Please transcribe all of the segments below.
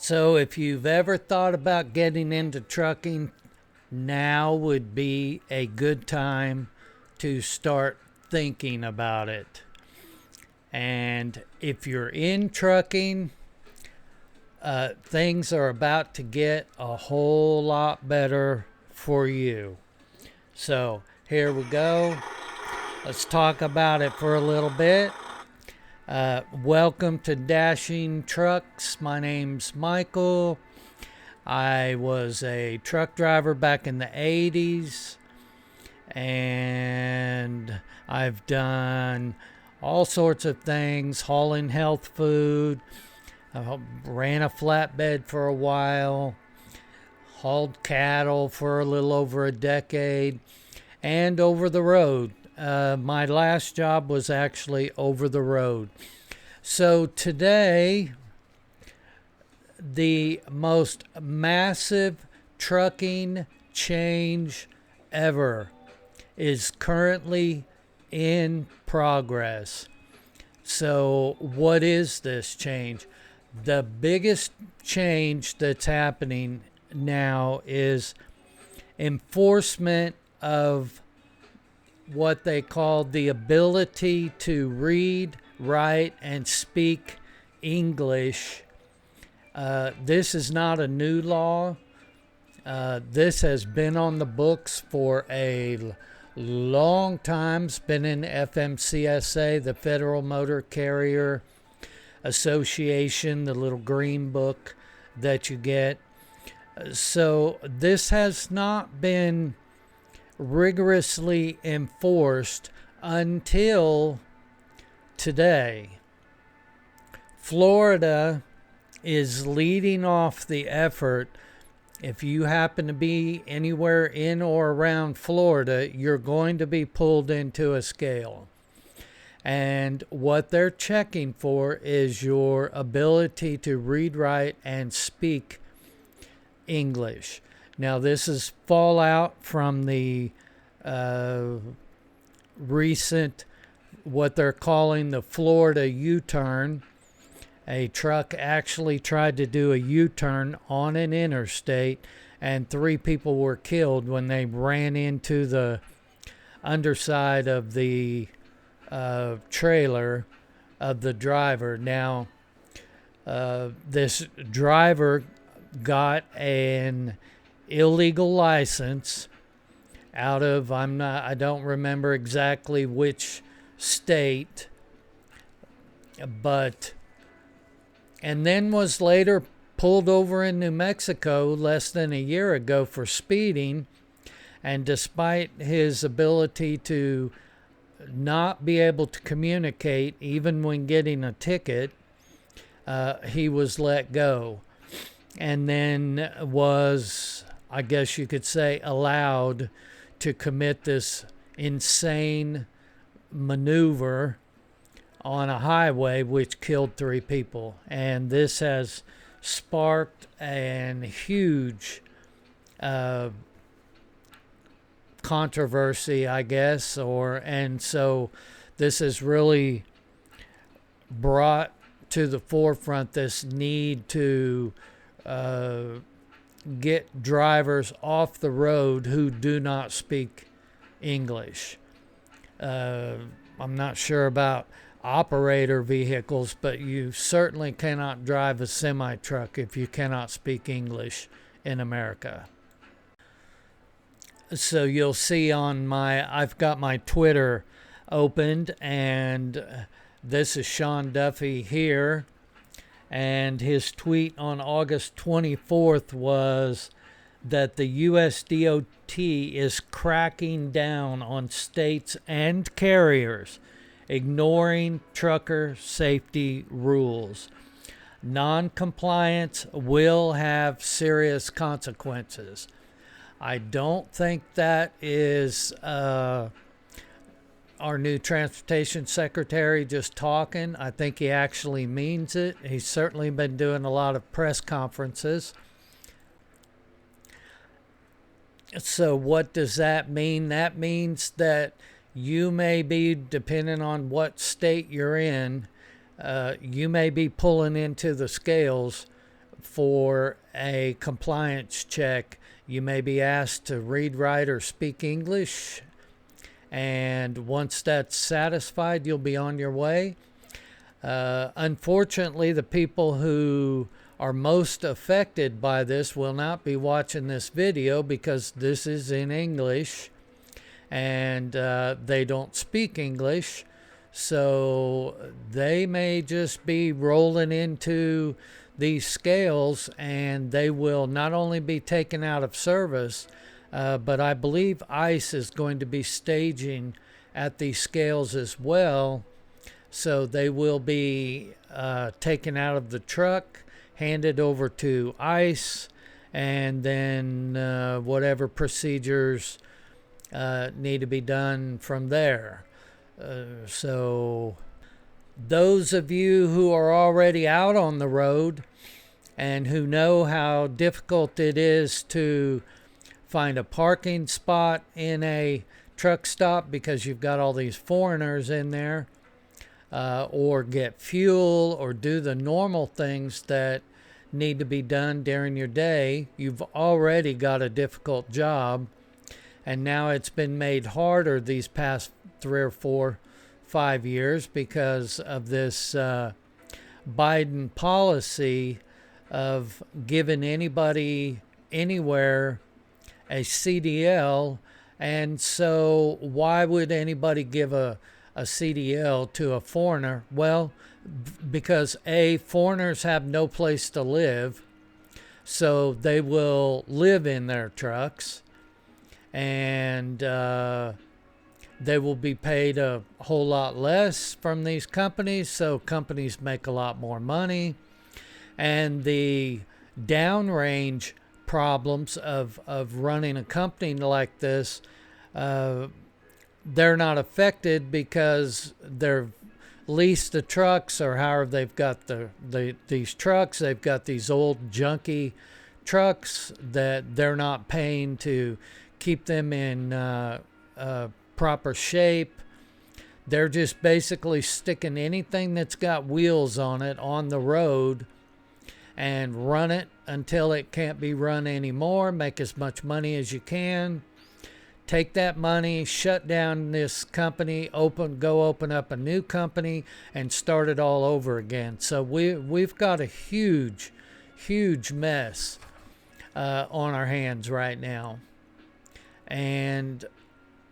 So, if you've ever thought about getting into trucking, now would be a good time to start thinking about it. And if you're in trucking, things are about to get a whole lot better for you. So, here we go. Let's talk about it for a little bit. Welcome to Dashing Trucks. My name's Michael. I was a truck driver back in the 80s, and I've done all sorts of things, hauling health food. I ran a flatbed for a while, hauled cattle for a little over a decade, and over the road. My last job was actually over the road. So today, the most massive trucking change ever is currently in progress. So, what is this change? The biggest change that's happening now is enforcement of what they call the ability to read, write, and speak English. This is not a new law. This has been on the books for a long time. It's been in FMCSA, the Federal Motor Carrier Association, the little green book that you get. So this has not been rigorously enforced until today. Florida is leading off the effort. If you happen to be anywhere in or around Florida, you're going to be pulled into a scale. And what they're checking for is your ability to read, write, and speak English. Now, this is fallout from the recent, what they're calling the Florida U-turn. A truck actually tried to do a U-turn on an interstate, and 3 people were killed when they ran into the underside of the trailer of the driver. Now, this driver got an illegal license out of, I don't remember exactly which state, and then was later pulled over in New Mexico less than a year ago for speeding. And despite his ability to not be able to communicate even when getting a ticket, he was let go. And then was, I guess you could say, allowed to commit this insane maneuver on a highway which killed 3 people. And this has sparked a huge controversy, I guess, and so this has really brought to the forefront this need to get drivers off the road who do not speak English. I'm not sure about operator vehicles, but you certainly cannot drive a semi-truck if you cannot speak English in America. So you'll see on I've got my Twitter opened, and this is Sean Duffy here, and his tweet on August 24th was that the USDOT is cracking down on states and carriers ignoring trucker safety rules. Non-compliance will have serious consequences. I don't think that is our new transportation secretary just talking. I think he actually means it. He's certainly been doing a lot of press conferences. So what does that mean? That means that you may be, depending on what state you're in, you may be pulling into the scales for a compliance check. You may be asked to read, write, or speak English, and once that's satisfied, you'll be on your way. Unfortunately, the people who are most affected by this will not be watching this video because this is in English, and they don't speak English, so they may just be rolling into these scales, and they will not only be taken out of service, but I believe ICE is going to be staging at these scales as well. So they will be taken out of the truck, handed over to ICE, and then whatever procedures need to be done from there. So those of you who are already out on the road and who know how difficult it is to find a parking spot in a truck stop because you've got all these foreigners in there, or get fuel or do the normal things that need to be done during your day, you've already got a difficult job, and now it's been made harder these past 3 or 4, 5 years because of this Biden policy of giving anybody anywhere a CDL. And so why would anybody give a CDL to a foreigner? Well, because foreigners have no place to live, so they will live in their trucks, and they will be paid a whole lot less from these companies, so companies make a lot more money. And the downrange problems of running a company like this, they're not affected because they're leased the trucks, or however they've got these trucks. They've got these old junky trucks that they're not paying to keep them in proper shape. They're just basically sticking anything that's got wheels on it on the road and run it until it can't be run anymore. Make as much money as you can. Take that money, shut down this company, go open up a new company, and start it all over again. So we've got a huge mess on our hands right now. And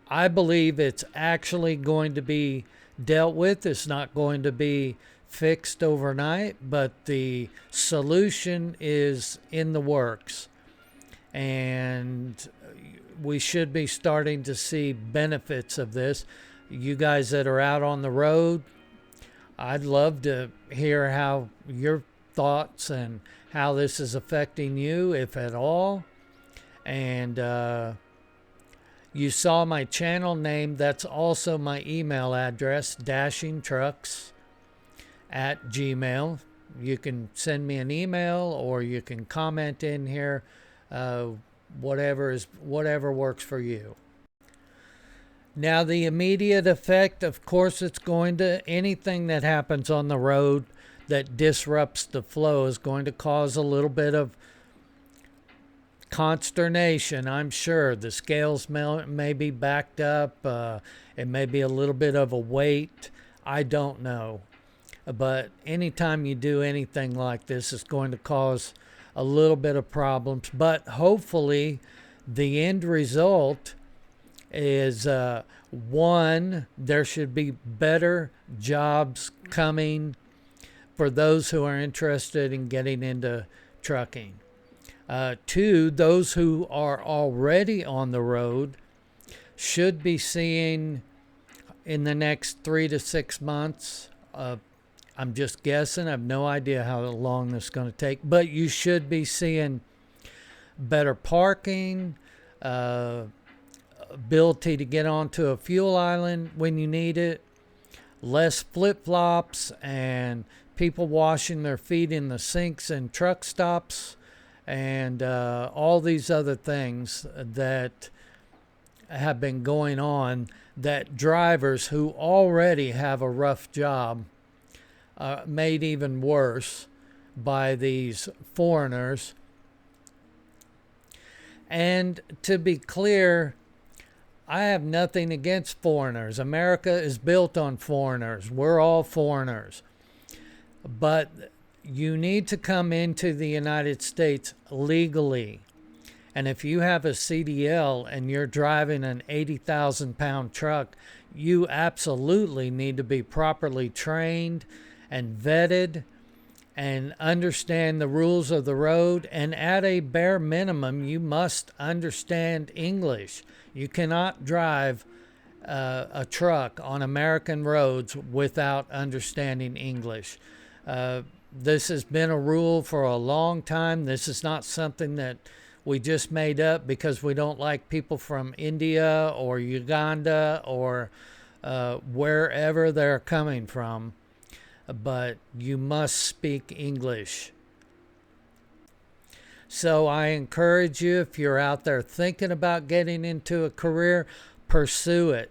I believe it's actually going to be dealt with. It's not going to be fixed overnight, but the solution is in the works. And we should be starting to see benefits of this. You guys that are out on the road, I'd love to hear how your thoughts and how this is affecting you, if at all. And you saw my channel name. That's also my email address, dashingtrucks@gmail. You can send me an email, or you can comment in here. Whatever works for you. Now, the immediate effect, of course, it's going to, anything that happens on the road that disrupts the flow is going to cause a little bit of consternation, I'm sure. The scales may be backed up. It may be a little bit of a wait. I don't know. But anytime you do anything like this, it's going to cause a little bit of problems. But hopefully the end result is, one, there should be better jobs coming for those who are interested in getting into trucking. Two, those who are already on the road should be seeing in the next 3 to 6 months, I'm just guessing. I have no idea how long this is going to take, but you should be seeing better parking, ability to get onto a fuel island when you need it, less flip-flops, and people washing their feet in the sinks and truck stops, and all these other things that have been going on that drivers who already have a rough job made even worse by these foreigners. And to be clear, I have nothing against foreigners. America is built on foreigners. We're all foreigners. But you need to come into the United States legally. And if you have a CDL and you're driving an 80,000 pound truck, you absolutely need to be properly trained and vetted and understand the rules of the road. And at a bare minimum, you must understand English. You cannot drive a truck on American roads without understanding English. This has been a rule for a long time. This is not something that we just made up because we don't like people from India or Uganda or wherever they're coming from. But you must speak English. So I encourage you, if you're out there thinking about getting into a career, pursue it.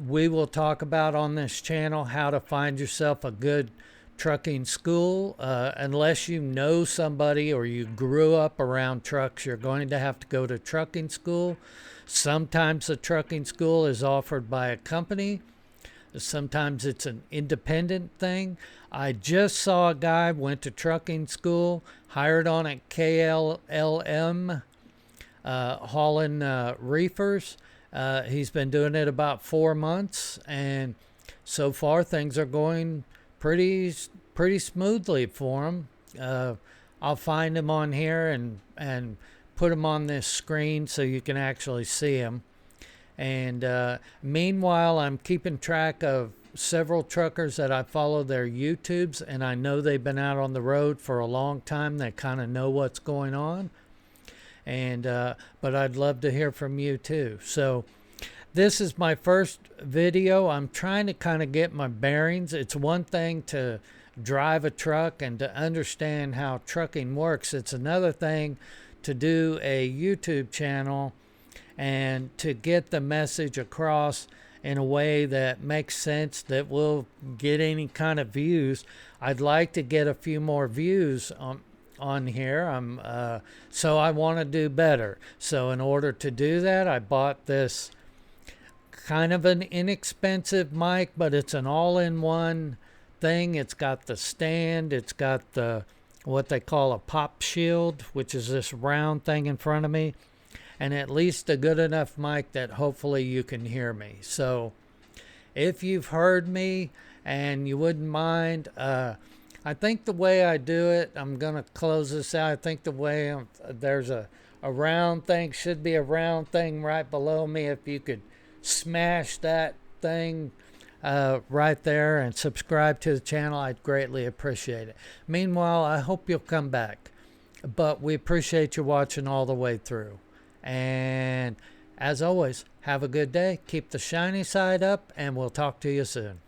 We will talk about on this channel how to find yourself a good trucking school. Unless you know somebody or you grew up around trucks, you're going to have to go to trucking school. Sometimes a trucking school is offered by a company. Sometimes it's an independent thing. I just saw a guy went to trucking school, hired on at KLM, hauling reefers. He's been doing it about 4 months, and so far things are going pretty smoothly for him. I'll find him on here and put him on this screen so you can actually see him. And meanwhile, I'm keeping track of several truckers that I follow their YouTubes, and I know they've been out on the road for a long time. They kind of know what's going on. And but I'd love to hear from you too. So this is my first video. I'm trying to kind of get my bearings. It's one thing to drive a truck and to understand how trucking works. It's another thing to do a YouTube channel and to get the message across in a way that makes sense, that will get any kind of views. I'd like to get a few more views on here. So I want to do better. So in order to do that, I bought this kind of an inexpensive mic, but it's an all-in-one thing. It's got the stand, it's got the what they call a pop shield, which is this round thing in front of me, and at least a good enough mic that hopefully you can hear me. So if you've heard me and you wouldn't mind, I think the way I do it, I'm going to close this out. I think the way there's a round thing, should be a round thing right below me. If you could smash that thing right there and subscribe to the channel, I'd greatly appreciate it. Meanwhile, I hope you'll come back. But we appreciate you watching all the way through. And as always, have a good day. Keep the shiny side up, and we'll talk to you soon.